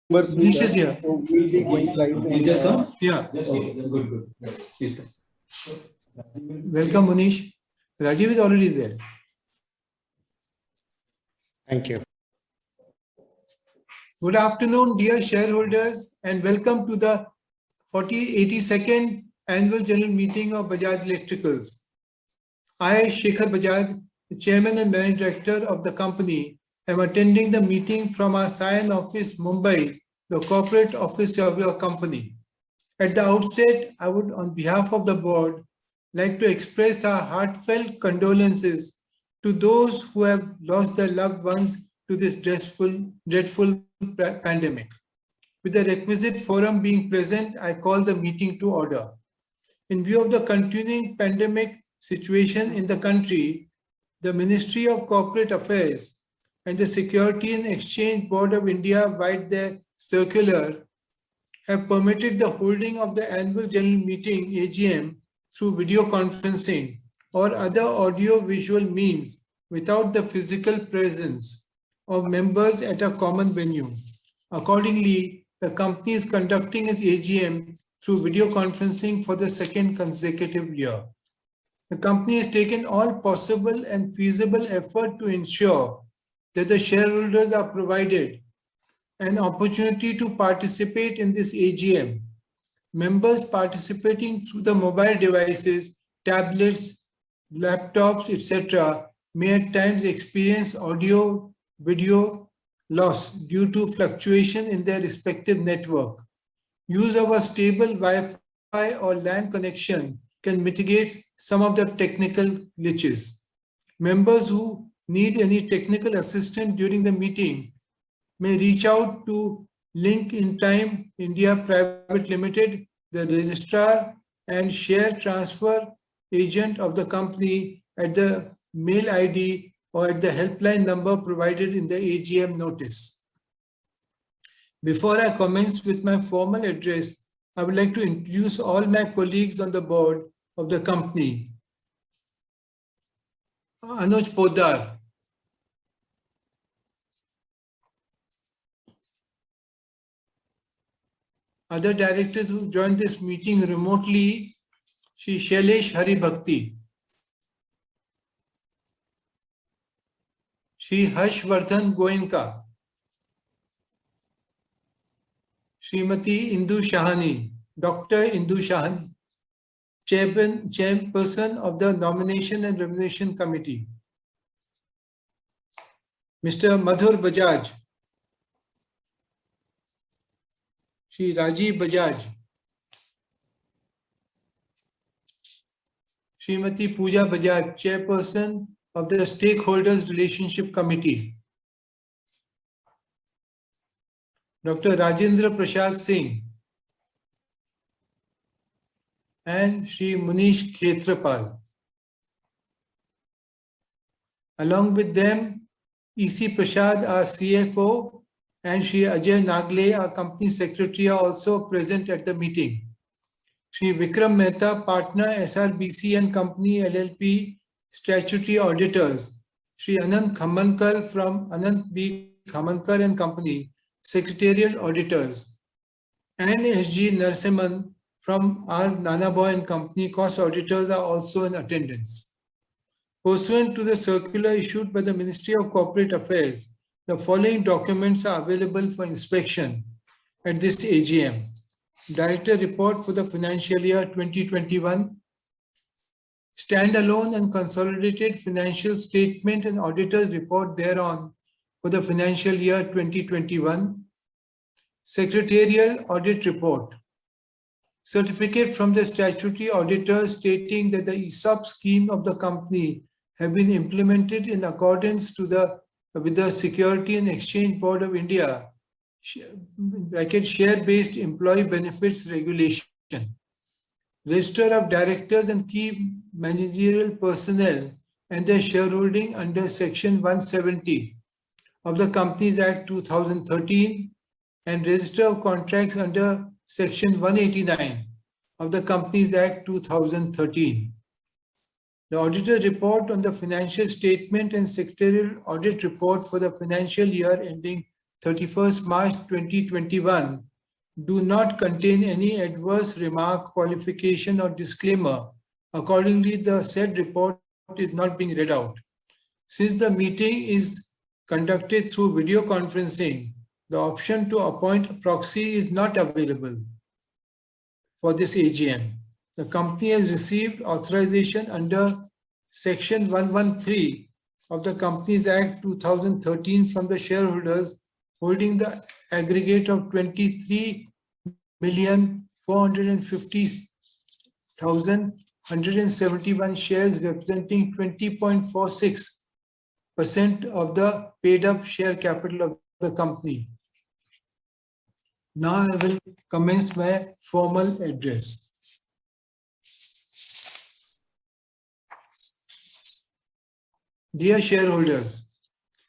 members with Manish is us, here. so we'll be going live. He just come? Yeah. Good. Please come. Welcome, Manish. Rajiv is already there. Thank you. Good afternoon, dear shareholders, and welcome to the 82nd Annual General Meeting of Bajaj Electricals. I, Shekhar Bajaj, the Chairman and Managing Director of the company, am attending the meeting from our Sion office, Mumbai, the corporate office of your company. At the outset, I would, on behalf of the board, like to express our heartfelt condolences to those who have lost their loved ones to this dreadful pandemic. With the requisite forum being present, I call the meeting to order. In view of the continuing pandemic situation in the country, the Ministry of Corporate Affairs and the Security and Exchange Board of India, by their circular, have permitted the holding of the annual general meeting AGM through video conferencing or other audio-visual means without the physical presence of members at a common venue. Accordingly, the company is conducting its AGM through video conferencing for the second consecutive year. The company has taken all possible and feasible effort to ensure that the shareholders are provided an opportunity to participate in this AGM. Members participating through the mobile devices, tablets, laptops, etc. may at times experience audio, video loss due to fluctuation in their respective network. Use of a stable Wi-Fi or LAN connection can mitigate some of the technical glitches. Members who need any technical assistance during the meeting may reach out to Link in Time India Private Limited, the registrar and share transfer agent of the company at the mail ID or at the helpline number provided in the AGM notice. Before I commence with my formal address, I would like to introduce all my colleagues on the board of the company. Anuj Poddar. Other directors who joined this meeting remotely, Shri Shailesh Haribhakti, Shri Harshvardhan Goenka, Srimati Indu Shahani, Dr. Indu Shahani, Chairperson of the Nomination and Remuneration Committee, Mr. Madhur Bajaj, Shri Rajiv Bajaj, Srimati Pooja Bajaj, Chairperson of the Stakeholders Relationship Committee, Dr. Rajendra Prasad Singh, and Shri Munish Khetrapal. Along with them, E.C. Prasad, our CFO, and Shri Ajay Nagle, our company secretary, are also present at the meeting. Shri Vikram Mehta, partner, SRBC and Company LLP, statutory auditors. Shri Anant Khamankar from Anant B. Khamankar and Company, secretarial auditors. And SG Narasimhan from R. Nanaboy and Company, cost auditors, are also in attendance. Pursuant to the circular issued by the Ministry of Corporate Affairs, the following documents are available for inspection at this AGM. Director Report for the financial year 2021, Standalone and Consolidated Financial Statement and Auditor's Report thereon for the financial year 2021, Secretarial Audit Report, Certificate from the Statutory Auditor stating that the ESOP scheme of the company have been implemented in accordance to with the Security and Exchange Board of India share-based employee benefits regulation. Register of directors and key managerial personnel and their shareholding under Section 170 of the Companies Act 2013 and register of contracts under Section 189 of the Companies Act 2013. The auditor report on the financial statement and secretarial audit report for the financial year ending 31st March 2021 do not contain any adverse remark, qualification, or disclaimer. Accordingly, the said report is not being read out. Since the meeting is conducted through video conferencing, the option to appoint a proxy is not available for this AGM. The company has received authorization under Section 113 of the Companies Act 2013 from the shareholders holding the aggregate of 23,450,171 shares representing 20.46% of the paid-up share capital of the company. Now I will commence my formal address. Dear shareholders,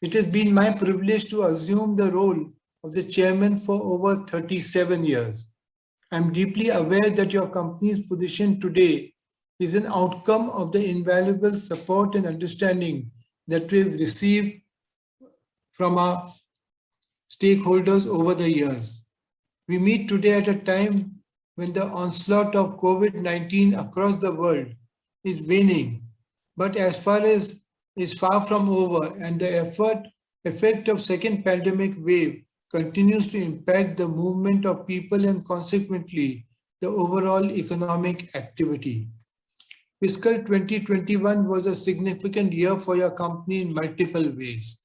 it has been my privilege to assume the role of the chairman for over 37 years. I am deeply aware that your company's position today is an outcome of the invaluable support and understanding that we have received from our stakeholders over the years. We meet today at a time when the onslaught of COVID-19 across the world is waning, but as far as is far from over, and the effect of second pandemic wave continues to impact the movement of people and consequently the overall economic activity. Fiscal 2021 was a significant year for your company in multiple ways.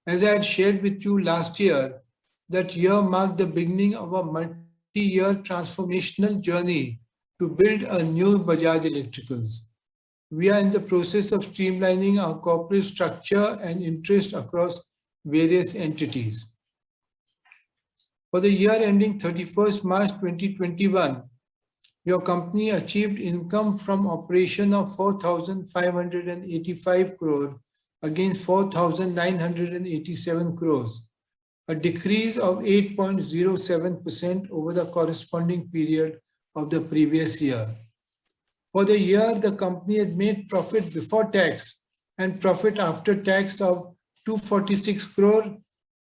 As I had shared with you last year, that year marked the beginning of a multi-year transformational journey to build a new Bajaj Electricals. We are in the process of streamlining our corporate structure and interest across various entities. For the year ending 31st March 2021, your company achieved income from operation of 4,585 crore against 4,987 crores, a decrease of 8.07% over the corresponding period of the previous year. For the year, the company had made profit before tax and profit after tax of 246 crore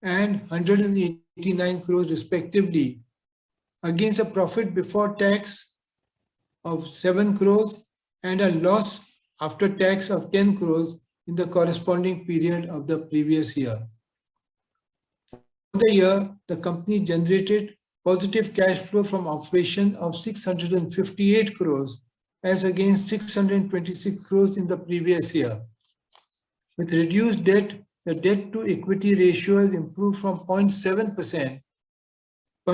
and 189 crores respectively, against a profit before tax of 7 crores and a loss after tax of 10 crores in the corresponding period of the previous year. For the year, the company generated positive cash flow from operation of 658 crores as against 626 crores in the previous year. With reduced debt, the debt to equity ratio has improved from 0.7% to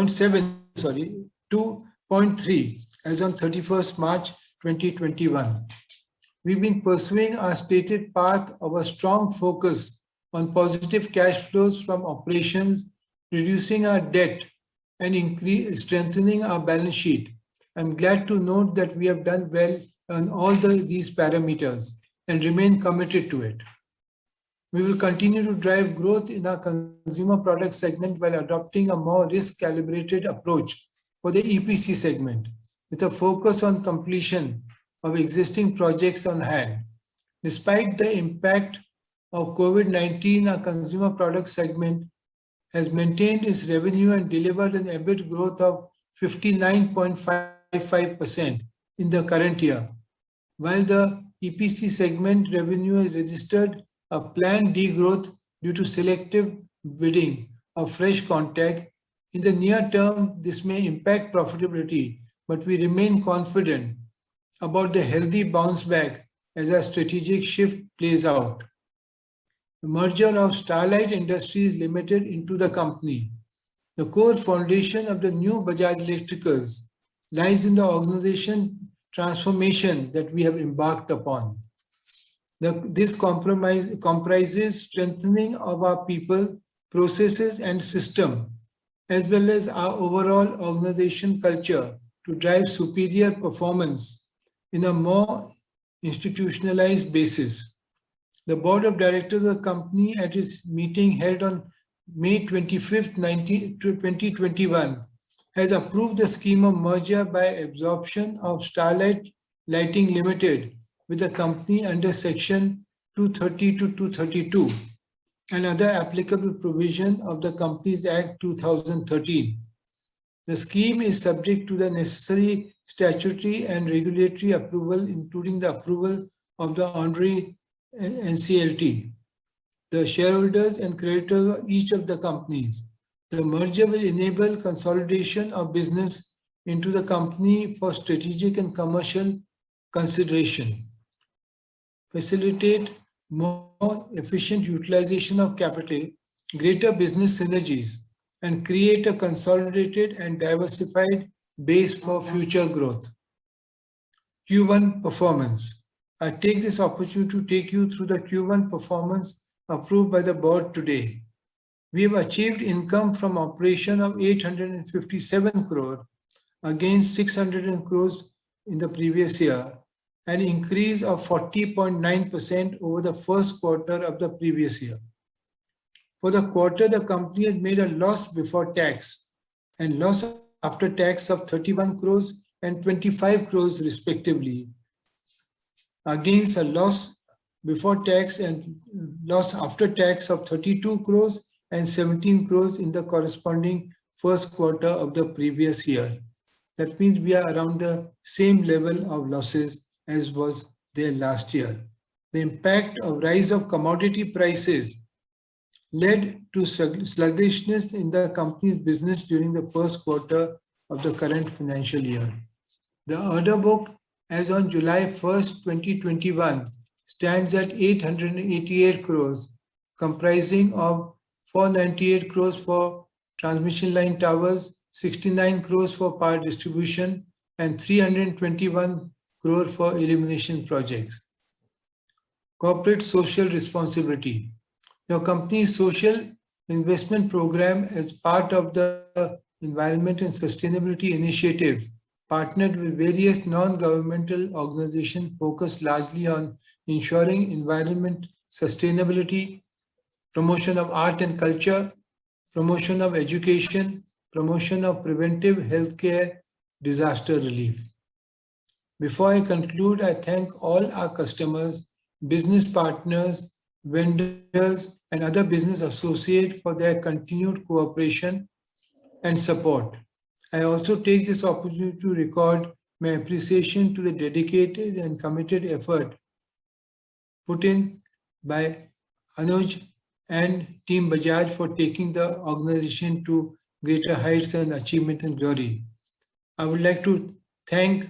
0.3 as on 31st March 2021. We've been pursuing our stated path of a strong focus on positive cash flows from operations, reducing our debt and strengthening our balance sheet. I'm glad to note that we have done well on all these parameters and remain committed to it. We will continue to drive growth in our consumer product segment while adopting a more risk-calibrated approach for the EPC segment, with a focus on completion of existing projects on hand. Despite the impact of COVID-19, our consumer product segment has maintained its revenue and delivered an EBIT growth of 59.55% in the current year, while the EPC segment revenue has registered a planned degrowth due to selective bidding of fresh contact. In the near term, this may impact profitability, but we remain confident about the healthy bounce back as our strategic shift plays out. The merger of Starlight Industries Limited into the company, the core foundation of the new Bajaj Electricals, lies in the organization transformation that we have embarked upon. This comprises strengthening of our people, processes, and system, as well as our overall organization culture to drive superior performance in a more institutionalized basis. The board of directors of the company at its meeting held on May 25th, 2021 has approved the scheme of merger by absorption of Starlight Lighting Limited with the company under section 230 to 232 and other applicable provision of the Companies Act 2013. The scheme is subject to the necessary statutory and regulatory approval, including the approval of the honorary NCLT, the shareholders and creditors of each of the companies. The merger will enable consolidation of business into the company for strategic and commercial consideration, facilitate more efficient utilization of capital, greater business synergies, and create a consolidated and diversified base for future growth. Q1 performance. I take this opportunity to take you through the Q1 performance approved by the board today. We have achieved income from operation of 857 crore against 600 crores in the previous year, an increase of 40.9% over the first quarter of the previous year. For the quarter, the company had made a loss before tax and loss after tax of 31 crores and 25 crores respectively, against a loss before tax and loss after tax of 32 crores and 17 crores in the corresponding first quarter of the previous year. That means we are around the same level of losses as was there last year. The impact of rise of commodity prices led to sluggishness in the company's business during the first quarter of the current financial year. The order book as on July 1st, 2021 stands at 888 crores, comprising of 498 crores for transmission line towers, 69 crores for power distribution, and 321 crore for illumination projects. Corporate social responsibility. Your company's social investment program as part of the Environment and Sustainability Initiative partnered with various non-governmental organizations focused largely on ensuring environment sustainability, promotion of art and culture, promotion of education, promotion of preventive healthcare, disaster relief. Before I conclude, I thank all our customers, business partners, vendors, and other business associates for their continued cooperation and support. I also take this opportunity to record my appreciation to the dedicated and committed effort put in by Anuj and Team Bajaj for taking the organization to greater heights and achievement and glory. I would like to thank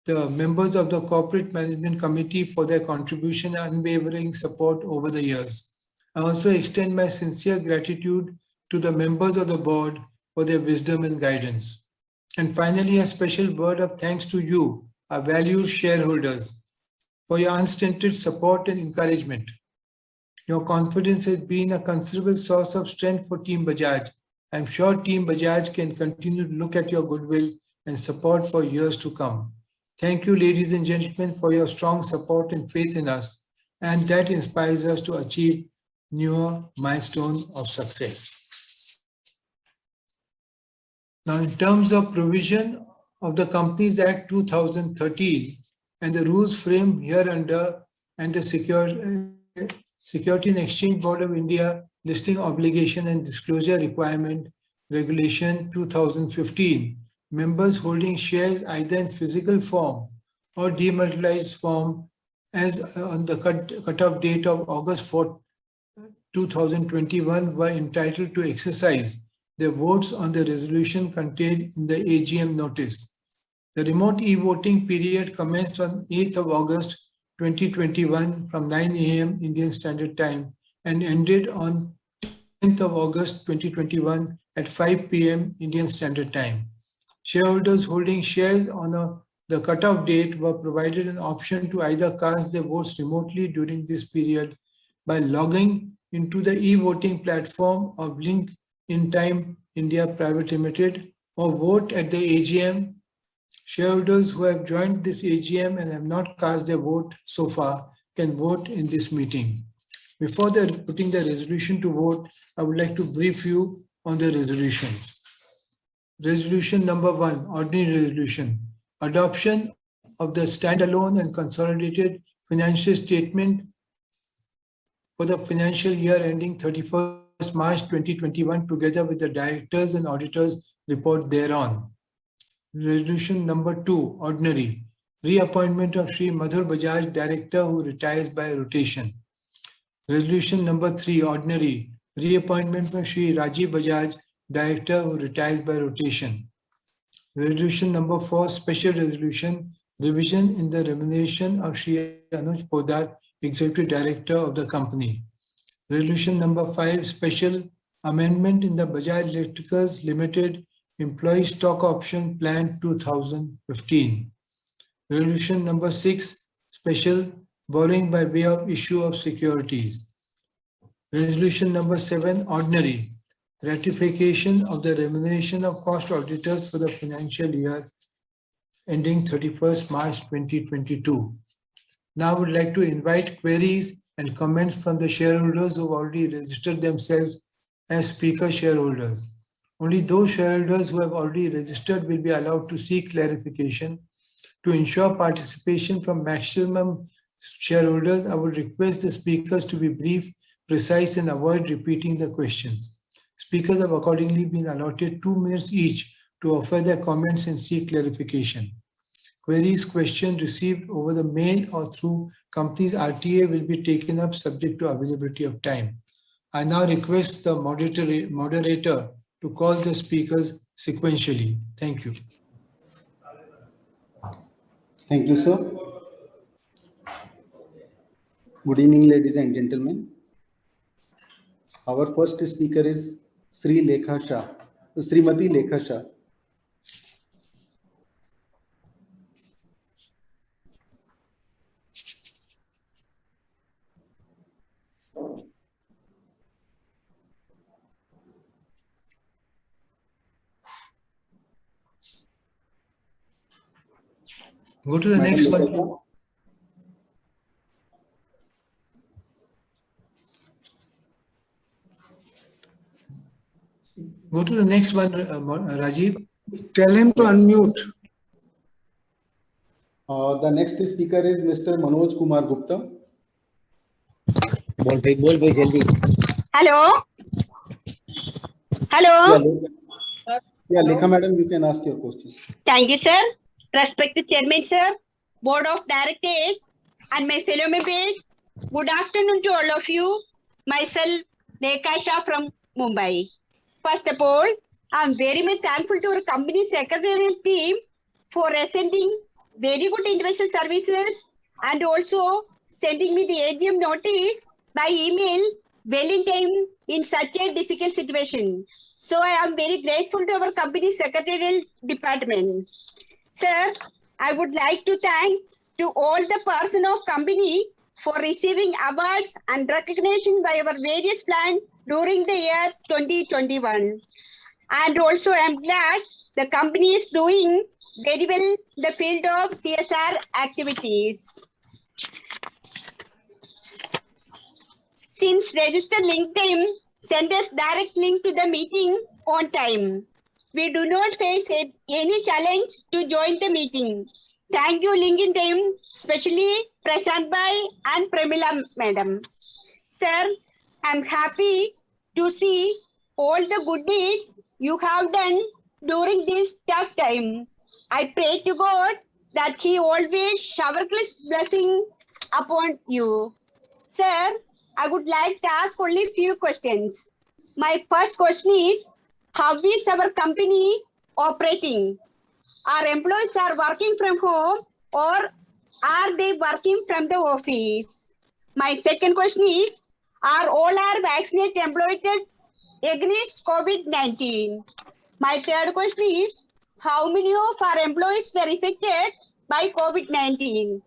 the members of the Corporate Management Committee for their contribution and unwavering support over the years. I also extend my sincere gratitude to the members of the board for their wisdom and guidance. And finally, a special word of thanks to you, our valued shareholders, for your unstinted support and encouragement. Your confidence has been a considerable source of strength for Team Bajaj. I'm sure Team Bajaj can continue to look at your goodwill and support for years to come. Thank you, ladies and gentlemen, for your strong support and faith in us, and that inspires us to achieve newer milestones of success. Now, in terms of provision of the Companies Act 2013 and the rules framed hereunder and the Security and Exchange Board of India Listing Obligation and Disclosure Requirement Regulation 2015, members holding shares either in physical form or dematerialized form as on the cutoff date of August 4, 2021 were entitled to exercise their votes on the resolution contained in the AGM notice. The remote e-voting period commenced on 8th of August 2021 from 9 a.m. Indian Standard Time and ended on 10th of August 2021 at 5 p.m. Indian Standard Time. Shareholders holding shares on the cutoff date were provided an option to either cast their votes remotely during this period by logging into the e-voting platform of Link In Time India Private Limited or vote at the AGM. Shareholders who have joined this AGM and have not cast their vote so far can vote in this meeting. Before putting the resolution to vote, I would like to brief you on the resolutions. Resolution number 1, ordinary resolution. Adoption of the standalone and consolidated financial statement for the financial year ending 31st March 2021, together with the directors and auditors report thereon. Resolution number 2, ordinary, reappointment of Shri Madhur Bajaj, director who retires by rotation. Resolution number 3, ordinary, reappointment of Shri Rajiv Bajaj, director who retires by rotation. Resolution number 4, special resolution, revision in the remuneration of Shri Anuj Podar, executive director of the company. Resolution number 5, special amendment in the Bajaj Electricals Limited Employee Stock Option Plan 2015. Resolution number 6, special borrowing by way of issue of securities. Resolution number 7, ordinary, ratification of the remuneration of cost auditors for the financial year ending 31st March 2022. Now I would like to invite queries and comments from the shareholders who have already registered themselves as speaker shareholders. Only those shareholders who have already registered will be allowed to seek clarification. To ensure participation from maximum shareholders, I would request the speakers to be brief, precise, and avoid repeating the questions. Speakers have accordingly been allotted 2 minutes each to offer their comments and seek clarification. Queries, questions received over the mail or through company's RTA will be taken up subject to availability of time. I now request the moderator to call the speakers sequentially. Thank you. Thank you, sir. Good evening, ladies and gentlemen. Our first speaker is Srimati Lekha Shah. Go to the Madam next one. Lekha. Go to the next one, Rajiv. Tell him to unmute. The next speaker is Mr. Manoj Kumar Gupta. बोल भाई जल्दी. Hello. Hello. Yeah, Lekha madam, you can ask your question. Thank you, sir. Respected Chairman, sir, Board of Directors, and my fellow members. Good afternoon to all of you. Myself, Lekha Shah from Mumbai. First of all, I'm very much thankful to our company secretarial team for sending very good individual services and also sending me the AGM notice by email well in time in such a difficult situation. So I am very grateful to our company secretarial department. Sir, I would like to thank to all the person of company for receiving awards and recognition by our various plans during the year 2021. And also I am glad the company is doing very well in the field of CSR activities. Since registered LinkedIn send us direct link to the meeting on time, we do not face any challenge to join the meeting. Thank you, LinkedIn team, especially Prashant Bhai and Premila madam. Sir, I'm happy to see all the good deeds you have done during this tough time. I pray to God that He always shower His blessing upon you. Sir, I would like to ask only few questions. My first question is, how is our company operating? Our employees are working from home or are they working from the office? My second question is, are all our vaccinated employees against COVID-19? My third question is, how many of our employees were affected by COVID-19?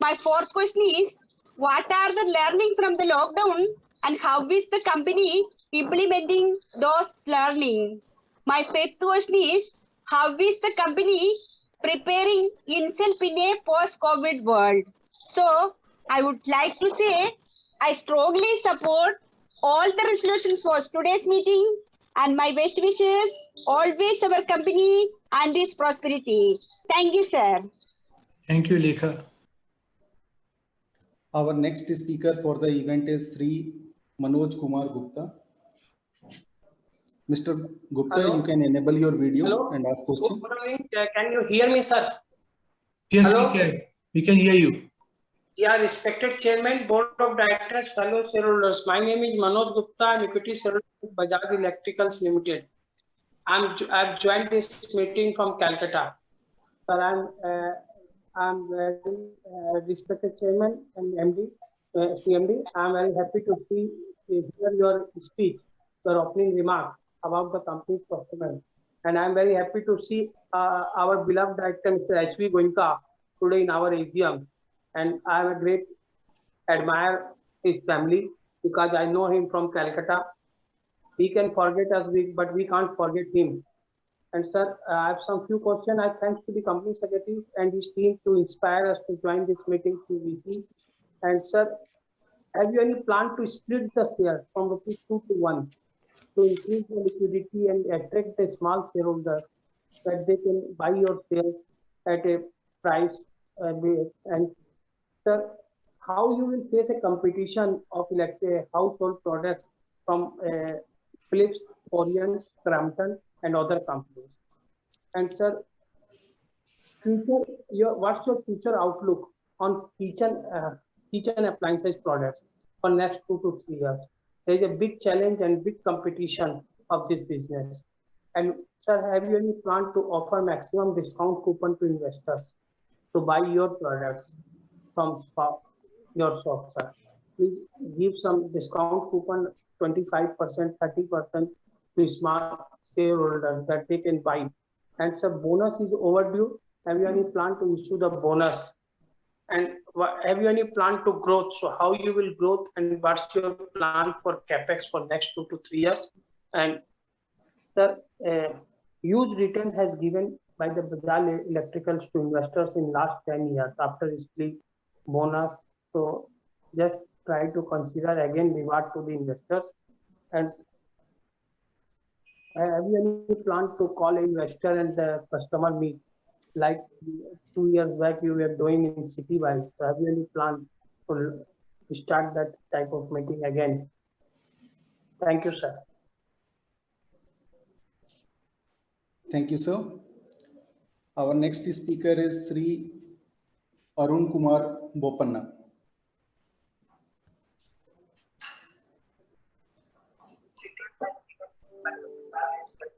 My fourth question is, what are the learning from the lockdown and how is the company implementing those learning? My fifth question is, how is the company preparing itself in a post-COVID world? So, I would like to say, I strongly support all the resolutions for today's meeting and my best wishes, always our company and its prosperity. Thank you, sir. Thank you, Lekha. Our next speaker for the event is Sri Manoj Kumar Gupta. Mr. Gupta, Hello. you can enable your video Hello. and ask question. Good morning. Can you hear me, sir? Yes, Hello? we can. We can hear you. Yeah, respected Chairman, Board of Directors, fellow shareholders. My name is Manoj Gupta. I'm equity shareholder of Bajaj Electricals Limited. I've joined this meeting from Calcutta. Sir, I'm very respected Chairman and MD, CMD. I'm very happy to hear your speech, your opening remark about the company's performance. And I'm very happy to see our beloved director, Mr. H.V. Goenka, today in our AGM. And I'm a great admire his family because I know him from Calcutta. He can forget us, but we can't forget him. And sir, I have some few questions. I thanks to the company secretary and his team to inspire us to join this meeting through VC. And sir, have you any plan to split the share from rupees 2 to 1 to increase the liquidity and attract the small shareholders that they can buy your shares at a price? And sir, how you will face a competition of household products from Philips, Orion, Crampton, and other companies? And sir, what's your future outlook on kitchen appliances products for next 2 to 3 years? There is a big challenge and big competition of this business. And sir, have you any plan to offer maximum discount coupon to investors to buy your products from your shop, sir? Please give some discount coupon, 25%, 30% to small shareholders that they can buy. And sir, bonus is overdue. Have you any plan to issue the bonus? And have you any plan to growth? So how you will growth and what's your plan for capex for next 2 to 3 years? And sir, huge return has given by the Bajaj Electricals to investors in last 10 years after split bonus. So just try to consider again reward to the investors. And have you any plan to call investor and the customer meet? Like 2 years back you were doing in Citywide. So have you any plan to start that type of meeting again? Thank you, sir. Thank you, sir. Our next speaker is Sri Arun Kumar Bopanna.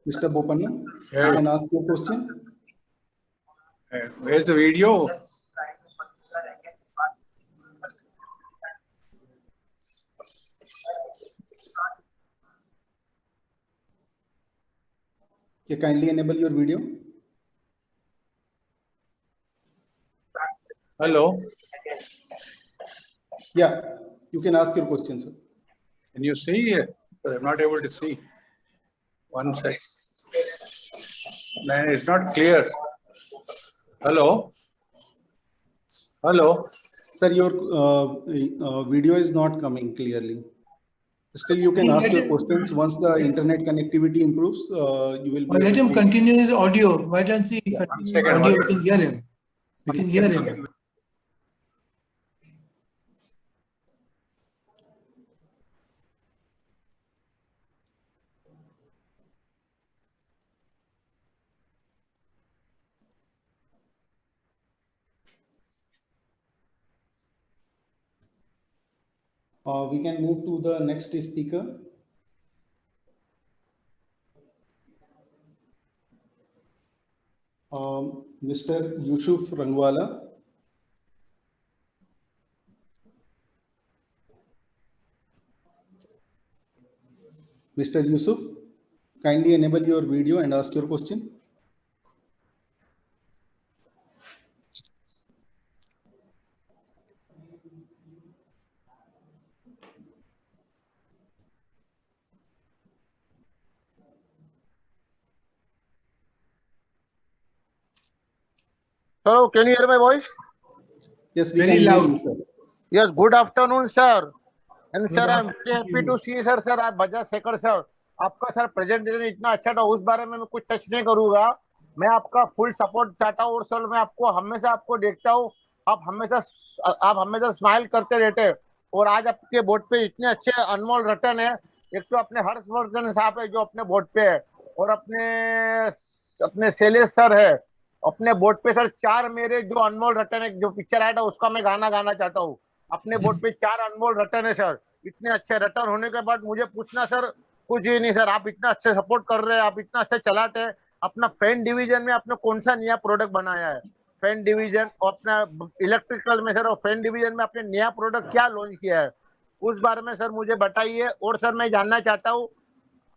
Mr. Bopanna, you can ask your question. Where's the video? You kindly enable your video. Hello, Yeah, you can ask your question, sir. can you see it? I'm not able to see. One sec. Man, it's not clear. Hello? Hello? Sir, your video is not coming clearly. Still, you can ask your questions. Once the internet connectivity improves, you will be Let him able to... continue his audio. Why don't he continue his audio? We can hear him. We can hear him. We can move to the next speaker. Mr. Yusuf Rangwala. Mr. Yusuf, kindly enable your video and ask your question. Hello, can you hear my voice? Yes, we Very can hear loud. you, sir. Yes, good afternoon, sir. And Good sir, I'm afternoon very to happy you. to see sir, आप Bajaj Shekhar sir, आपका sir presentation इतना अच्छा था, उस बारे में मैं कुछ टच नहीं करूंगा. मैं आपका फुल सपोर्ट चाहता हूँ और सर मैं आपको हमेशा आपको देखता हूँ आप हमेशा स्माइल करते रहते हैं और आज आपके बोर्ड पे इतने अच्छे अनमोल रतन है। एक तो अपने हर्षवर्धन साहब है जो अपने बोर्ड पे है, और अपने शैलेश सर है अपने बोर्ड पे। सर 4 मेरे जो अनमोल रतन है, जो पिक्चर आया था उसका मैं गाना गाना चाहता हूँ। अपने बोर्ड पे 4 अनमोल रतन है सर। इतने अच्छे रतन होने के बाद मुझे पूछना सर कुछ ही नहीं सर, आप इतना अच्छे सपोर्ट कर रहे हैं, आप इतना अच्छा चलाते हैं। अपना फैन डिवीजन में आपने कौन सा नया प्रोडक्ट बनाया है? फैन डिवीजन और अपना इलेक्ट्रिकल में सर, और फैन डिवीजन में आपने नया प्रोडक्ट क्या लॉन्च किया है उस बारे में सर मुझे बताइए। और सर मैं जानना चाहता हूँ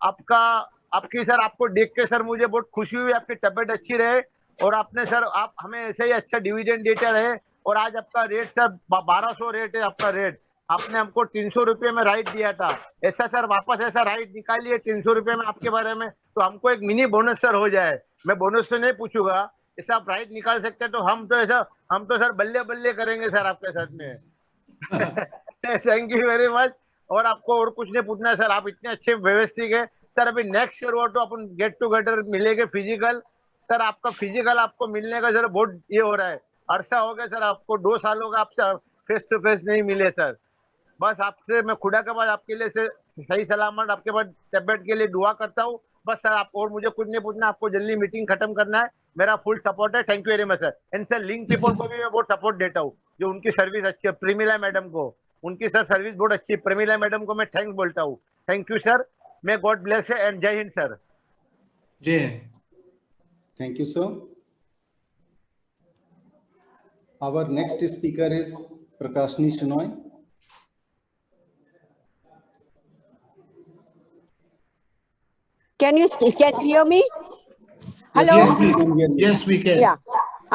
आपकी सर, आपको देख के सर मुझे बहुत खुशी हुई, आपकी तबीयत अच्छी रहे और आपने सर आप हमें ऐसे ही अच्छा डिविडेंड देते रहे। और आज आपका रेट सर 1200 रेट है आपका रेट। आपने हमको 300 रुपये में राइट दिया था, ऐसा सर वापस ऐसा राइट निकालिए 300 रुपये में आपके बारे में, तो हमको एक मिनी बोनस सर हो जाए। मैं बोनस से नहीं पूछूंगा, ऐसा आप राइट निकाल सकते हैं तो हम तो सर बल्ले बल्ले करेंगे सर आपके साथ में। Thank you very much. और आपको और कुछ नहीं पूछना सर, आप इतने अच्छे व्यवस्थित है सर। अभी नेक्स्ट ईयर वो तो अपन गेट टुगेदर मिलेंगे फिजिकल। सर आपका फिजिकल आपको मिलने का सर बहुत ये हो रहा है, अरसा हो गया सर, आपको 2 सालों का आपसे फेस टू फेस नहीं मिले सर। बस आपसे मैं खुदा के बाद आपके लिए से सही सलामत आपके बाद तबियत के लिए दुआ करता हूँ। बस सर आपको और मुझे कुछ नहीं पूछना, आपको जल्दी मीटिंग खत्म करना है, मेरा फुल सपोर्ट है। Thank you very much sir. And sir link people को भी मैं बहुत सपोर्ट देता हूँ, जो उनकी सर्विस अच्छी है। प्रेमिला मैडम को, उनकी सर सर्विस बहुत अच्छी है, प्रेमिला मैडम को मैं थैंक्स बोलता हूँ। Thank you sir, may God bless and जय हिंद सर। जय Hind. Thank you, sir. Our next speaker is Prakashni Shenoy. Can you hear me? Hello. Yes, we please. can hear you. Yes, we can. Yeah,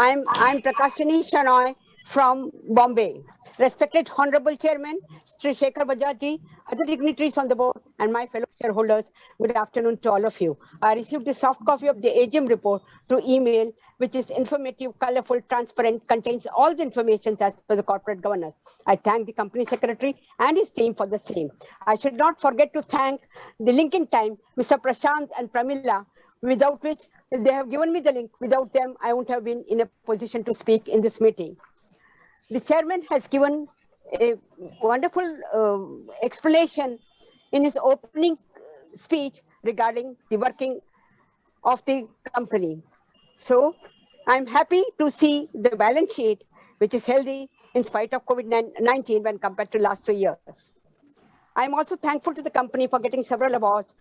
I'm Prakashini Shenoy from Bombay. Respected Honorable Chairman Shri Shekhar Bajaj ji, other dignitaries on the board, and my fellow shareholders, good afternoon to all of you. I received the soft copy of the AGM report through email, which is informative, colorful, transparent, contains all the information as per the corporate governance. I thank the company secretary and his team for the same. I should not forget to thank the Lincoln Time, Mr. Prashant and Pramila, without which they have given me the link. Without them, I wouldn't have been in a position to speak in this meeting. The chairman has given a wonderful explanation in his opening speech regarding the working of the company. So I'm happy to see the balance sheet, which is healthy in spite of COVID-19 when compared to last 2 years. I'm also thankful to the company for getting several awards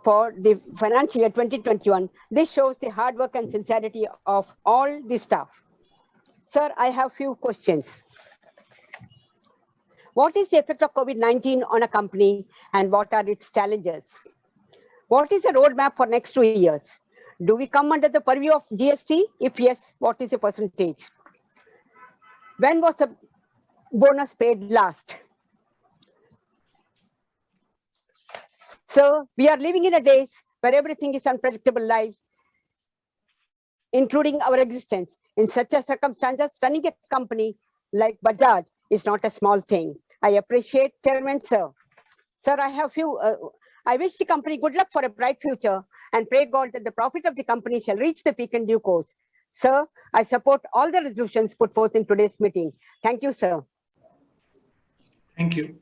for the financial year 2021. This shows the hard work and sincerity of all the staff. Sir, I have few questions. What is the effect of COVID-19 on a company and what are its challenges? What is the roadmap for next 2 years? Do we come under the purview of GST? If yes, what is the percentage? When was the bonus paid last? So we are living in a days where everything is unpredictable life, including our existence. In such a circumstances, running a company like Bajaj is not a small thing. I appreciate Chairman, sir. Sir, I have I wish the company good luck for a bright future and pray God that the profit of the company shall reach the peak in due course. Sir, I support all the resolutions put forth in today's meeting. Thank you, sir. Thank you.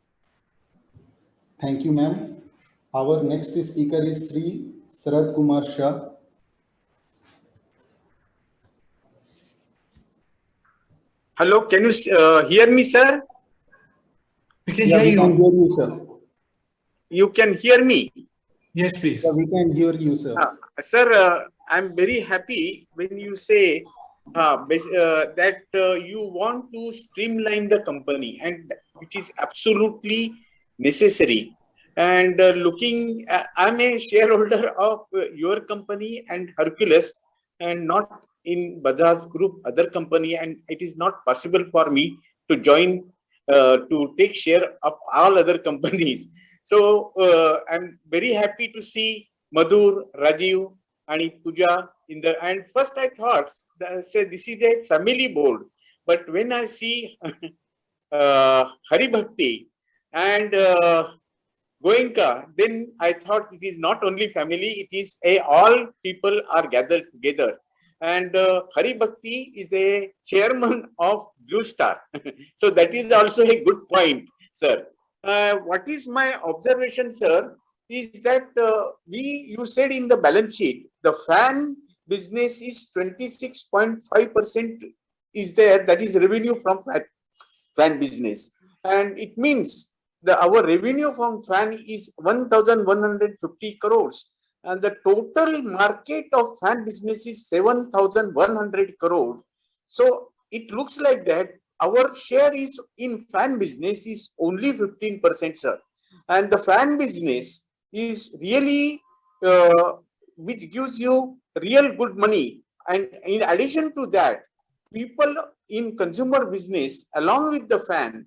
Thank you, ma'am. Our next speaker is Sri Sarad Kumar Shah. Hello, can you hear me, sir? We can Yeah, hear we can you. hear you, sir. You can hear me? Yes, please. Yeah, we can hear you, sir. Sir, I'm very happy when you say that you want to streamline the company, and which is absolutely necessary. And I'm a shareholder of your company and Hercules, and not in Bajaj Group, other company, and it is not possible for me to join to take share of all other companies. So I'm very happy to see Madhur, Rajiv, and Pooja in the. And first I thought, say this is a family board, but when I see Hari Bhakti and Goenka, then I thought it is not only family; it is all people are gathered together. and Hari Bhakti is a chairman of Blue Star. So that is also a good point, sir. What is my observation, sir, is that you said in the balance sheet, the fan business is 26.5% is there, that is revenue from fan business. And it means our revenue from fan is 1,150 crores. And the total market of fan business is 7,100 crore. So it looks like that our share is in fan business is only 15%, sir. And the fan business is really which gives you real good money. And in addition to that, people in consumer business, along with the fan,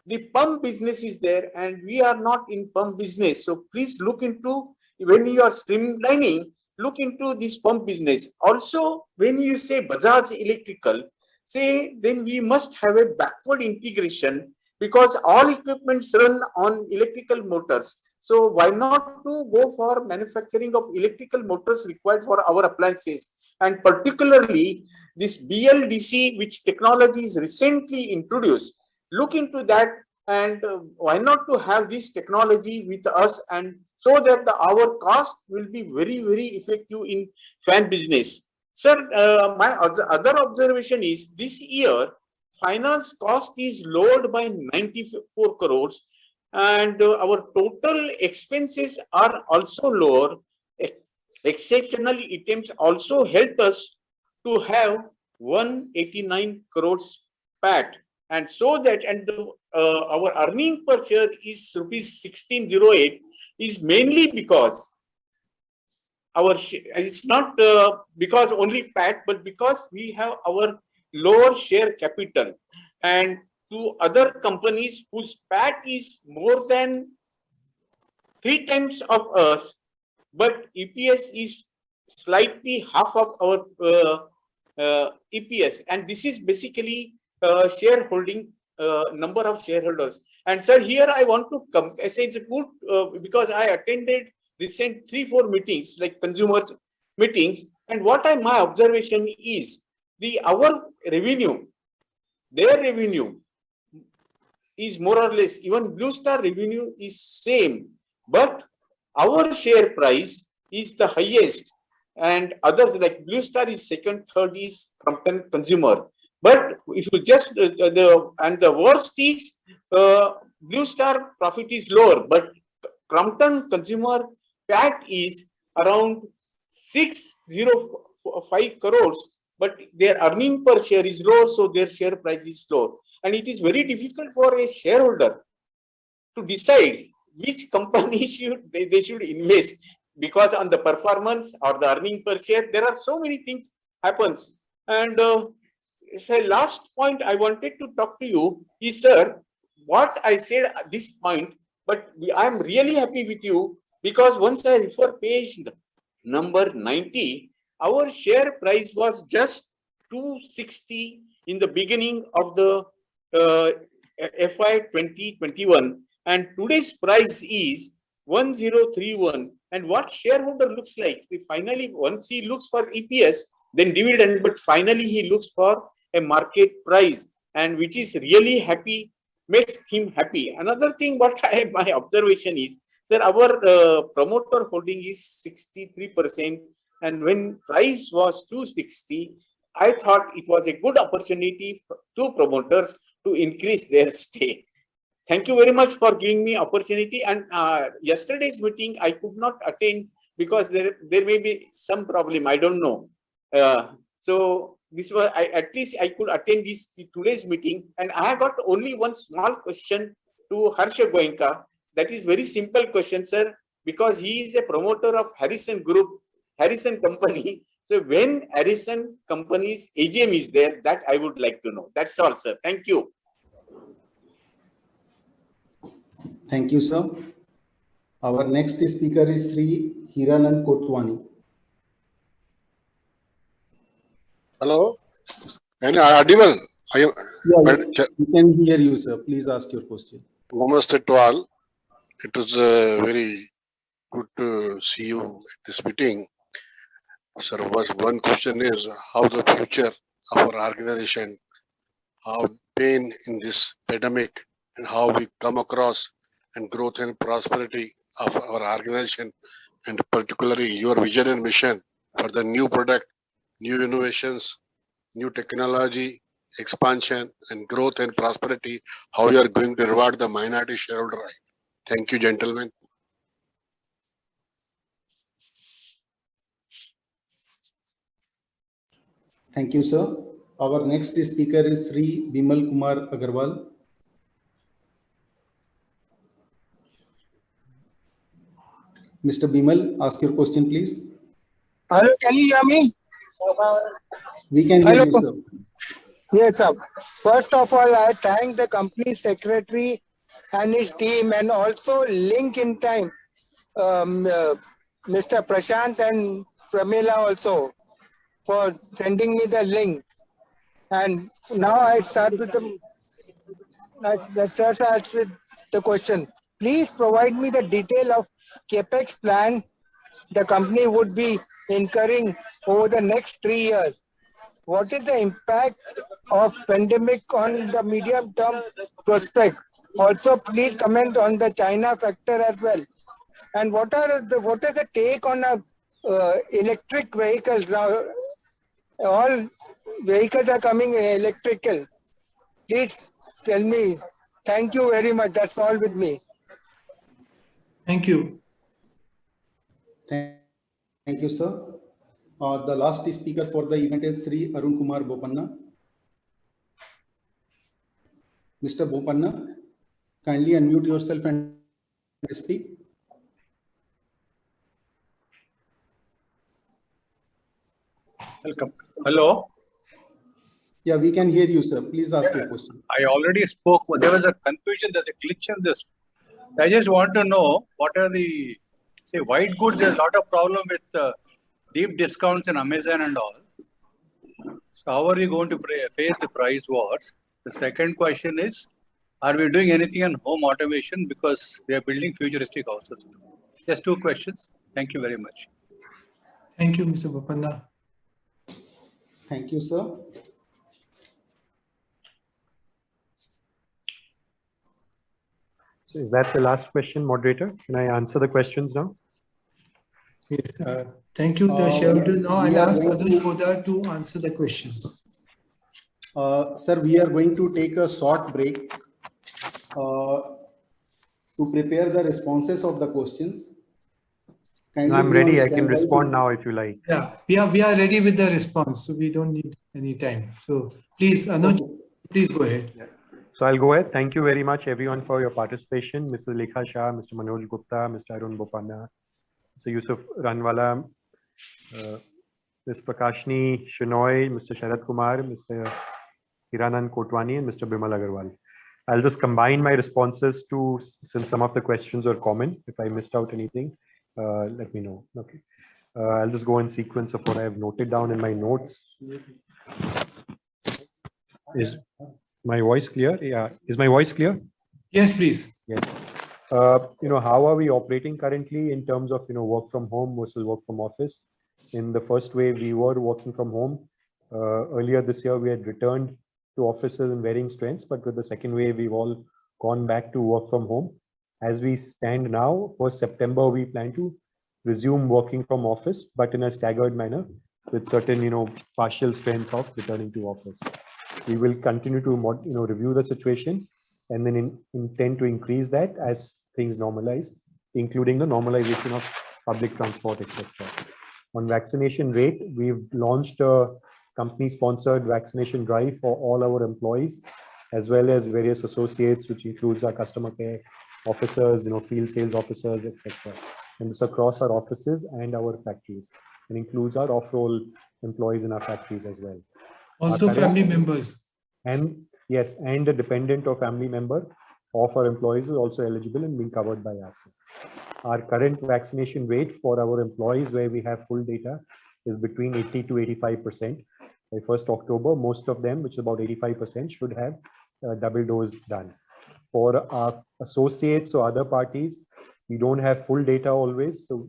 the pump business is there, and we are not in pump business. So please look into, when you are streamlining, look into this pump business. Also, when you say Bajaj Electrical, say then we must have a backward integration, because all equipments run on electrical motors. So why not to go for manufacturing of electrical motors required for our appliances, and particularly this BLDC, which technology is recently introduced. Look into that, and why not to have this technology with us, and so that our cost will be very, very effective in fan business. Sir, my other observation is this year finance cost is lowered by 94 crores, and our total expenses are also lower. Exceptional items also helped us to have 189 crores PAT, and so that, and our earning per share is rupees 1608, is mainly because it's not because only PAT, but because we have our lower share capital, and to other companies whose PAT is more than 3 times of us, but EPS is slightly half of our EPS, and this is basically shareholding, number of shareholders. And sir, here I want to come, I say it's a good because I attended recent 3-4 meetings, like consumers meetings, and what my observation is, our revenue, their revenue is more or less, even Blue Star revenue is same, but our share price is the highest, and others like Blue Star is second, third is Crompton Consumer. But if you just the worst is Blue Star profit is lower, but Crompton Consumer PAT is around 605 crores, but their earning per share is low, so their share price is low. And it is very difficult for a shareholder to decide which company they should invest, because on the performance or the earning per share, there are so many things happens. And so last point I wanted to talk to you is, sir, what I said at this point, but I am really happy with you, because once I refer page number 90, our share price was just 260 in the beginning of the FY 2021, and today's price is 1031. And what shareholder looks like, finally once he looks for EPS, then dividend, but finally he looks for a market price, and which is really happy, makes him happy. Another thing, what my observation is, sir, our promoter holding is 63%, and when price was 260, I thought it was a good opportunity to promoters to increase their stake. Thank you very much for giving me opportunity. And yesterday's meeting I could not attend because there may be some problem, I don't know. So this was, at least I could attend today's meeting, and I got only one small question to Harsha Goenka. That is very simple question, sir, because he is a promoter of Harrison Group, Harrison Company. So when Harrison Company's AGM is there, that I would like to know. That's all, sir. Thank you. Thank you, sir. Our next speaker is Sri Hiranand Kotwani. Hello, and audible? Yeah, we can hear you, sir. Please ask your question. Namaste to all. It was very good to see you at this meeting. Sir, one question is how the future of our organization, how pain in this pandemic, and how we come across and growth and prosperity of our organization, and particularly your vision and mission for the new product, new innovations, new technology, expansion and growth and prosperity, how you are going to reward the minority shareholder right. Thank you, gentlemen. Thank you, sir. Our next speaker is Sri Bimal Kumar Agarwal. Mr. Bimal, ask your question, please. Hello, can you hear me? We can hear Hello. you, sir. Yes, sir. First of all, I thank the company secretary and his team, and also Link in Time, Mr. Prashant and Pramila also, for sending me the link. And now I start with the question. Please provide me the detail of capex plan the company would be incurring over the next 3 years. What is the impact of pandemic on the medium term prospect? Also, please comment on the China factor as well. And what is the take on a electric vehicle? Now, all vehicles are coming electrical. Please tell me. Thank you very much. That's all with me. Thank you. Thank you, sir. The last speaker for the event is Sri Arun Kumar Bopanna. Mr. Bopanna, kindly unmute yourself and speak. Welcome. Hello. Yeah, we can hear you, sir. Please ask your question. I already spoke. There was a confusion. There's a glitch in this. I just want to know what are the, say, white goods. There's a lot of problem with deep discounts in Amazon and all. So how are you going to face the price wars? The second question is, are we doing anything on home automation because we are building futuristic houses? Just two questions. Thank you very much. Thank you, Mr. Bopanna. Thank you, sir. So is that the last question, moderator? Can I answer the questions now? Yes, thank you, the shareholder. Now I'll ask Anuj Poddar to answer the questions. Sir, we are going to take a short break to prepare the responses of the questions. Kindly I'm be on ready. I can standby respond now if you like. Yeah, we are ready with the response, so we don't need any time. So please, Anuj, please go ahead. Yeah. So I'll go ahead. Thank you very much, everyone, for your participation. Mr. Lekha Shah, Mr. Manoj Gupta, Mr. Arun Bopanna, Mr. Yusuf Ranwala, Ms. Prakashni Shenoy, Mr. Sharad Kumar, Mr. Hiranand Kotwani, and Mr. Bimal Agarwal. I'll just combine my responses to, since some of the questions are common. If I missed out anything, let me know. Okay. I'll just go in sequence of what I have noted down in my notes. Is my voice clear? Yeah. Is my voice clear? Yes, please. Yes. How are we operating currently in terms of, work from home versus work from office? In the first wave, we were working from home. Earlier this year, we had returned to offices in varying strengths, but with the second wave, we've all gone back to work from home. As we stand now, for September, we plan to resume working from office, but in a staggered manner with certain, partial strength of returning to office. We will continue to, review the situation and then intend to increase that as things normalize, including the normalization of public transport, etc. On vaccination rate, we've launched a company-sponsored vaccination drive for all our employees, as well as various associates, which includes our customer care officers, field sales officers, etc. And this across our offices and our factories, and includes our off-roll employees in our factories as well. Also family members. And yes, and a dependent or family member of our employees is also eligible and being covered by us. Our current vaccination rate for our employees, where we have full data, is between 80 to 85%. By 1st October, most of them, which is about 85%, should have double dose done. For our associates or other parties, we don't have full data always. So,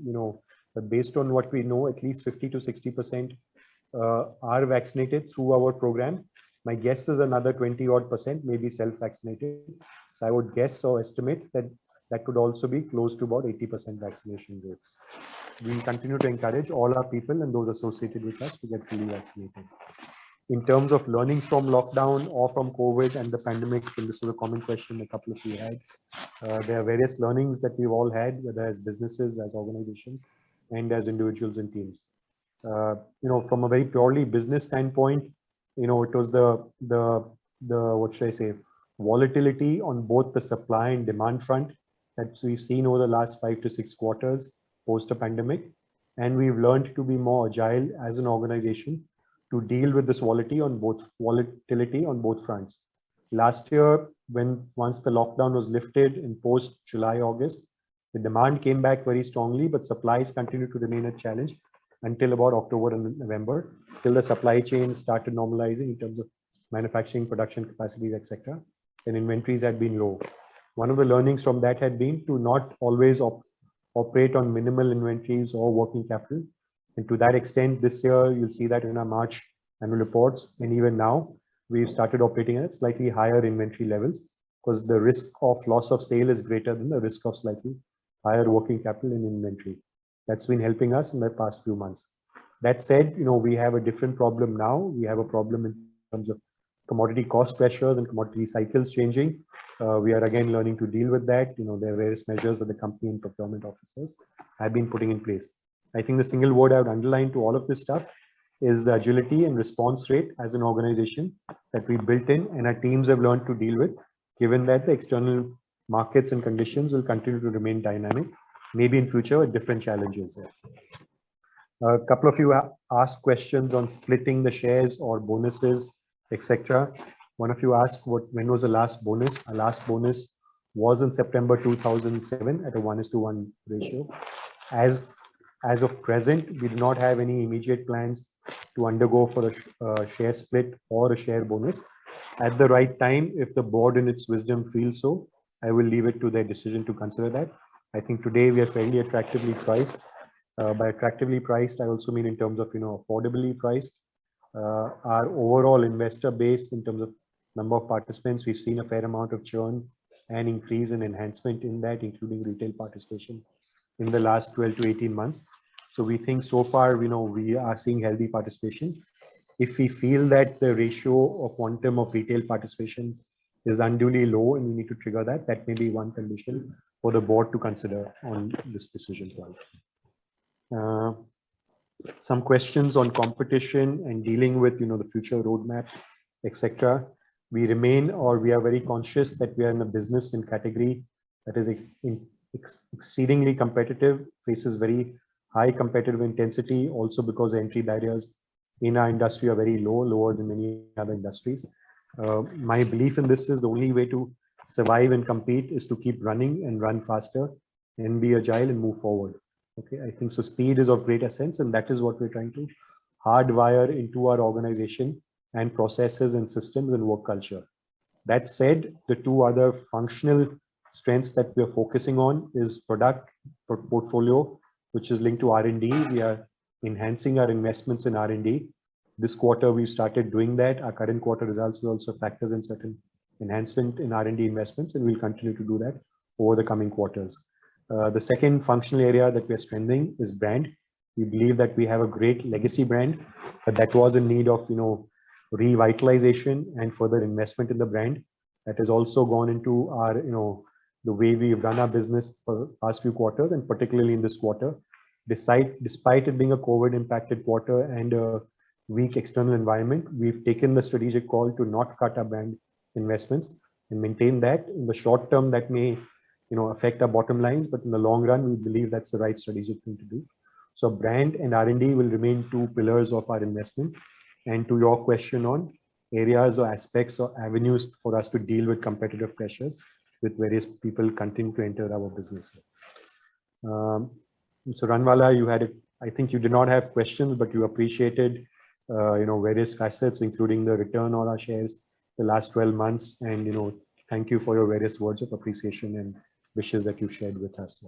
but based on what we know, at least 50 to 60% are vaccinated through our program. My guess is another 20 odd percent may be self-vaccinated. So I would guess or estimate that that could also be close to about 80% vaccination rates. We continue to encourage all our people and those associated with us to get fully vaccinated. In terms of learnings from lockdown or from COVID and the pandemic, and this was a common question a couple of you had, there are various learnings that we've all had, whether as businesses, as organizations, and as individuals and teams. From a very purely business standpoint, it was the what should I say, volatility on both the supply and demand front that we've seen over the last 5 to 6 quarters post a pandemic. And we've learned to be more agile as an organization to deal with this volatility on both fronts. Last year, once the lockdown was lifted in post July, August, the demand came back very strongly, but supplies continued to remain a challenge until about October and November, till the supply chain started normalizing in terms of manufacturing, production capacities, etc. And inventories had been low. One of the learnings from that had been to not always operate on minimal inventories or working capital. And to that extent, this year, you'll see that in our March annual reports. And even now, we've started operating at slightly higher inventory levels because the risk of loss of sale is greater than the risk of slightly higher working capital in inventory. That's been helping us in the past few months. That said, we have a different problem now. We have a problem in terms of commodity cost pressures and commodity cycles changing. We are again learning to deal with that. There are various measures that the company and procurement officers have been putting in place. I think the single word I would underline to all of this stuff is the agility and response rate as an organization that we built in and our teams have learned to deal with, given that the external markets and conditions will continue to remain dynamic, maybe in future with different challenges there. A couple of you asked questions on splitting the shares or bonuses, etc. One of you asked when was the last bonus? Our last bonus was in September 2007 at a 1:1 ratio. As of present, we do not have any immediate plans to undergo for a share split or a share bonus. At the right time, if the board in its wisdom feels so, I will leave it to their decision to consider that. I think today we are fairly attractively priced. By attractively priced, I also mean in terms of affordably priced. Our overall investor base in terms of number of participants, we've seen a fair amount of churn and increase in enhancement in that, including retail participation in the last 12 to 18 months. So we think so far, we are seeing healthy participation. If we feel that the ratio or quantum of retail participation is unduly low and we need to trigger that, that may be one condition for the board to consider on this decision point. Some questions on competition and dealing with, the future roadmap, etc. We are very conscious that we are in a business and category that is exceedingly competitive, faces very high competitive intensity, also because the entry barriers in our industry are very low, lower than many other industries. My belief in this is the only way to survive and compete is to keep running and run faster and be agile and move forward. Okay, I think so. Speed is of great essence, and that is what we're trying to hardwire into our organization and processes and systems and work culture. That said, the two other functional strengths that we're focusing on is product portfolio, which is linked to R&D. We are enhancing our investments in R&D. This quarter, we've started doing that. Our current quarter results also factors in certain enhancement in R&D investments, and we'll continue to do that over the coming quarters. The second functional area that we're strengthening is brand. We believe that we have a great legacy brand, but that was in need of, revitalization and further investment in the brand. That has also gone into our, the way we've run our business for the past few quarters, and particularly in this quarter. Despite it being a COVID impacted quarter and a weak external environment, we've taken the strategic call to not cut our brand investments and maintain that. In the short term, that may affect our bottom lines, but in the long run, we believe that's the right strategic thing to do. So brand and R&D will remain two pillars of our investment. And to your question on areas or aspects or avenues for us to deal with competitive pressures with various people continue to enter our business. So Ranwala, I think you did not have questions, but you appreciated, various facets, including the return on our shares the last 12 months. And, thank you for your various words of appreciation and wishes that you shared with us.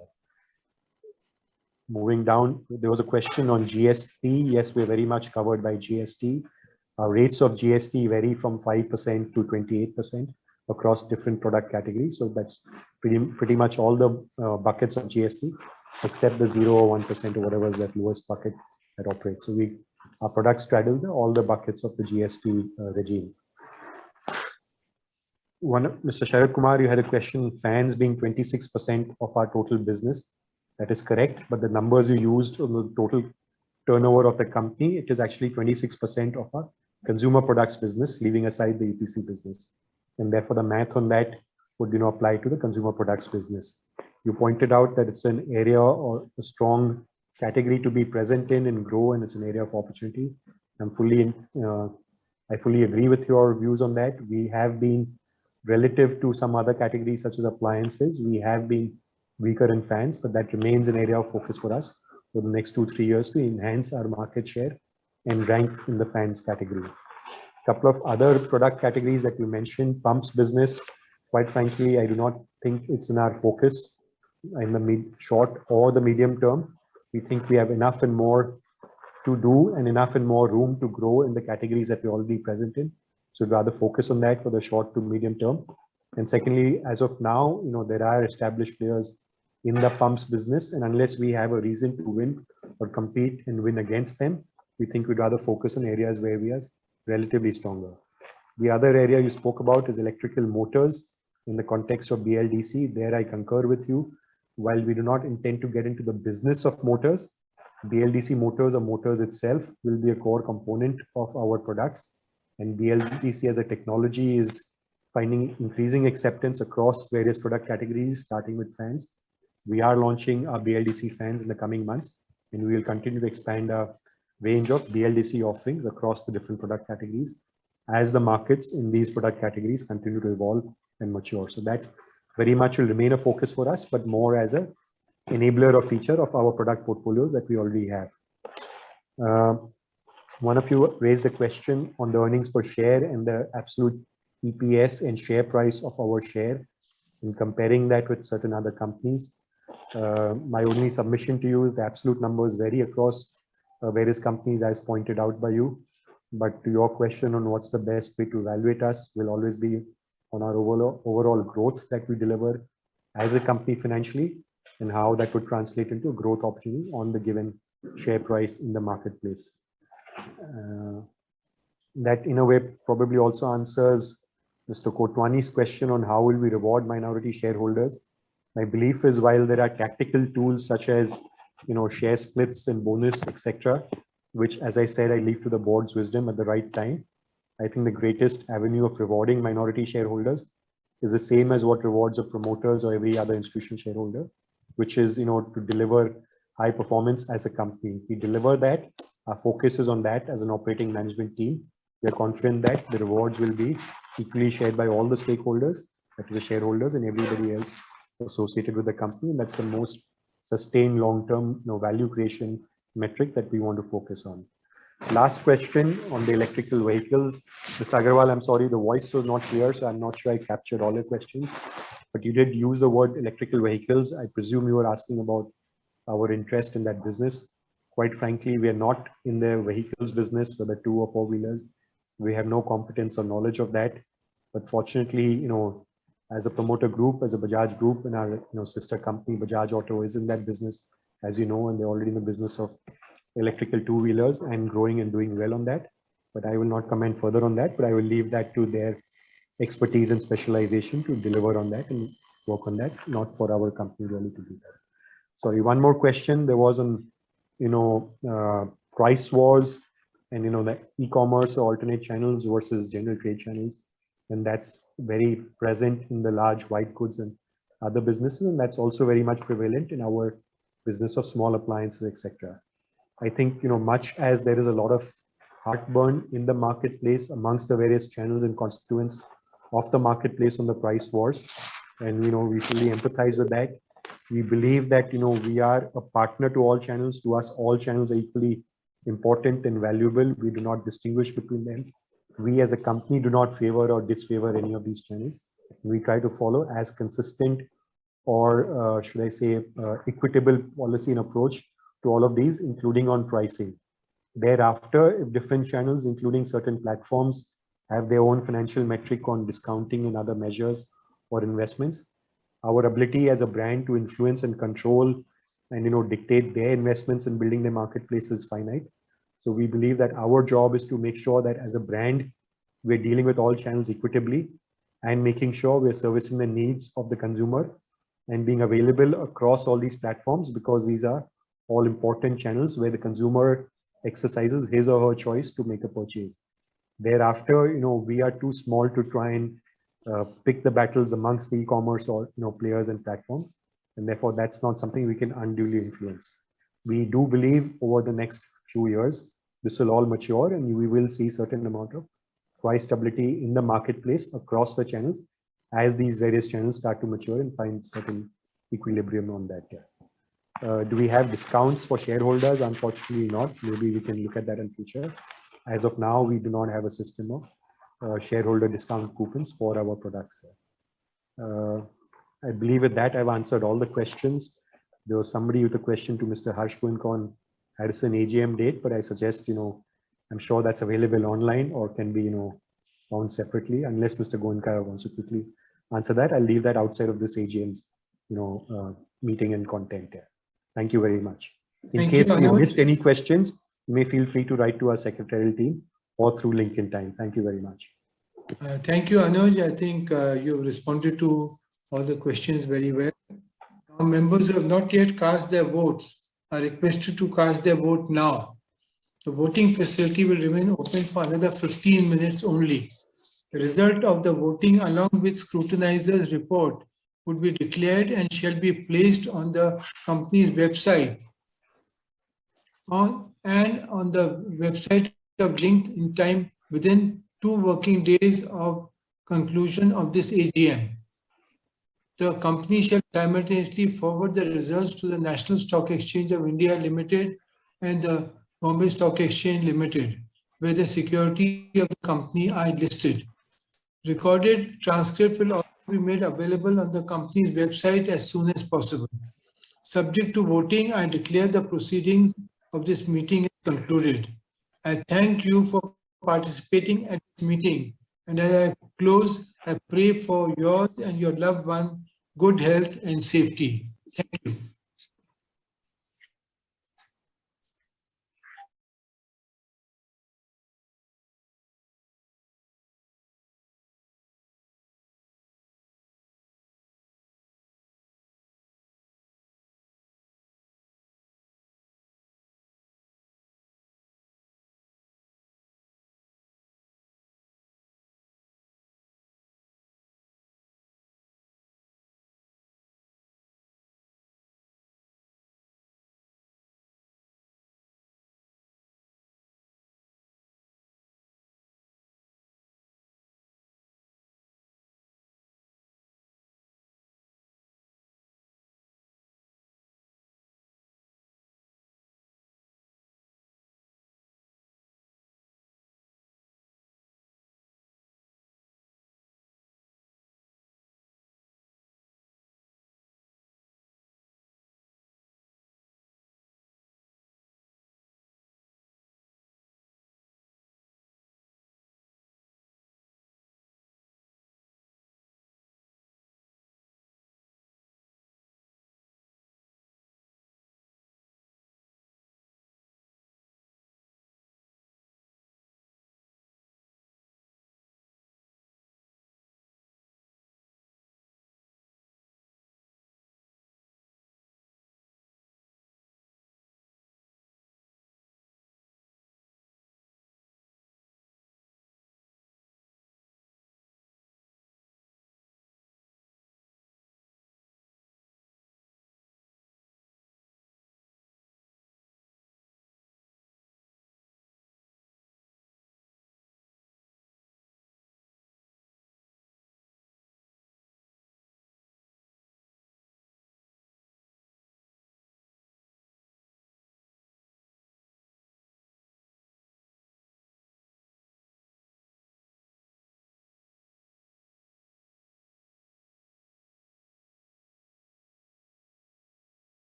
Moving down, there was a question on GST. Yes, we're very much covered by GST. Our rates of GST vary from 5% to 28% across different product categories. So that's pretty much all the buckets of GST, except the 0 or 1% or whatever is that lowest bucket that operates. So our products straddle all the buckets of the GST regime. Mr. Sharad Kumar, you had a question, fans being 26% of our total business. That is correct, but the numbers you used on the total turnover of the company, it is actually 26% of our consumer products business, leaving aside the EPC business. And therefore the math on that would apply to the consumer products business. You pointed out that it's an area or a strong category to be present in and grow, and it's an area of opportunity. I fully agree with your views on that. We have been, relative to some other categories such as appliances, we have been weaker in fans, but that remains an area of focus for us for the next 2-3 years to enhance our market share and rank in the fans category. A couple of other product categories that you mentioned, pumps business, quite frankly, I do not think it's in our focus in the short or the medium term. We think we have enough and more to do and enough and more room to grow in the categories that we're already present in. So we'd rather focus on that for the short to medium term. And secondly, as of now, there are established players in the pumps business, and unless we have a reason to win or compete and win against them, we think we'd rather focus on areas where we are relatively stronger. The other area you spoke about is electrical motors in the context of BLDC. There I concur with you. While we do not intend to get into the business of motors, BLDC motors or motors itself will be a core component of our products. And BLDC as a technology is finding increasing acceptance across various product categories, starting with fans. We are launching our BLDC fans in the coming months, and we will continue to expand our range of BLDC offerings across the different product categories as the markets in these product categories continue to evolve and mature. So that very much will remain a focus for us, but more as an enabler or feature of our product portfolios that we already have. One of you raised a question on the earnings per share and the absolute EPS and share price of our share and comparing that with certain other companies. My only submission to you is the absolute numbers vary across various companies as pointed out by you. But to your question on what's the best way to evaluate us will always be on our overall growth that we deliver as a company financially and how that would translate into growth opportunity on the given share price in the marketplace. That in a way probably also answers Mr. Kotwani's question on how will we reward minority shareholders. My belief is while there are tactical tools such as share splits and bonus, etc., which as I said, I leave to the board's wisdom at the right time. I think the greatest avenue of rewarding minority shareholders is the same as what rewards of promoters or every other institutional shareholder, which is to deliver high performance as a company. We deliver that. Our focus is on that as an operating management team. We are confident that the rewards will be equally shared by all the stakeholders, that is the shareholders and everybody else associated with the company. And that's the most sustained long-term value creation metric that we want to focus on. Last question on the electrical vehicles. Mr. Agarwal, I'm sorry, the voice was not clear, so I'm not sure I captured all your questions, but you did use the word electrical vehicles. I presume you were asking about our interest in that business. Quite frankly, we are not in the vehicles business, whether 2 or 4 wheelers. We have no competence or knowledge of that. But fortunately, as a promoter group, as a Bajaj group, and our sister company, Bajaj Auto, is in that business, as you know, and they're already in the business of electrical 2-wheelers and growing and doing well on that. But I will not comment further on that, but I will leave that to their expertise and specialization to deliver on that and work on that, not for our company really to do that. Sorry, one more question. There was on, price wars and, the e-commerce or alternate channels versus general trade channels. And that's very present in the large white goods and other businesses. And that's also very much prevalent in our business of small appliances, etc. I think, much as there is a lot of heartburn in the marketplace amongst the various channels and constituents of the marketplace on the price wars, and, we fully empathize with that. We believe that, we are a partner to all channels. To us, all channels are equally important and valuable. We do not distinguish between them. We as a company do not favor or disfavor any of these channels. We try to follow as consistent or should I say equitable policy and approach to all of these, including on pricing. Thereafter, if different channels, including certain platforms, have their own financial metric on discounting and other measures or investments, our ability as a brand to influence and control and dictate their investments in building their marketplace is finite. So we believe that our job is to make sure that as a brand, we're dealing with all channels equitably and making sure we're servicing the needs of the consumer and being available across all these platforms, because these are all important channels where the consumer exercises his or her choice to make a purchase. Thereafter, we are too small to try and pick the battles amongst the e-commerce or players and platforms, and therefore that's not something we can unduly influence. We do believe over the next few years this will all mature and we will see certain amount of price stability in the marketplace across the channels as these various channels start to mature and find certain equilibrium on that. Do we have discounts for shareholders? Unfortunately not. Maybe we can look at that in future. As of now, we do not have a system of shareholder discount coupons for our products. I believe with that I've answered all the questions. There was somebody with a question to Mr. Harsh Goenka on Harrison AGM date, but I suggest, I'm sure that's available online or can be, found separately. Unless Mr. Goenka wants to quickly answer that, I'll leave that outside of this AGM's, meeting and content here. Thank you very much. In case we missed any questions, you may feel free to write to our secretarial team or through LinkedIn Time. Thank you very much. Thank you, Anuj. I think you have responded to all the questions very well. Now, members who have not yet cast their votes are requested to cast their vote now. The voting facility will remain open for another 15 minutes only. The result of the voting along with scrutinizer's report would be declared and shall be placed on the company's website and on the website of LinkedIn Time within 2 working days of conclusion of this AGM. The company shall simultaneously forward the results to the National Stock Exchange of India Limited and the Bombay Stock Exchange Limited, where the security of the company are listed. Recorded transcript will also be made available on the company's website as soon as possible. Subject to voting, I declare the proceedings of this meeting is concluded. I thank you for participating at this meeting, and as I close, I pray for yours and your loved one good health and safety. Thank you.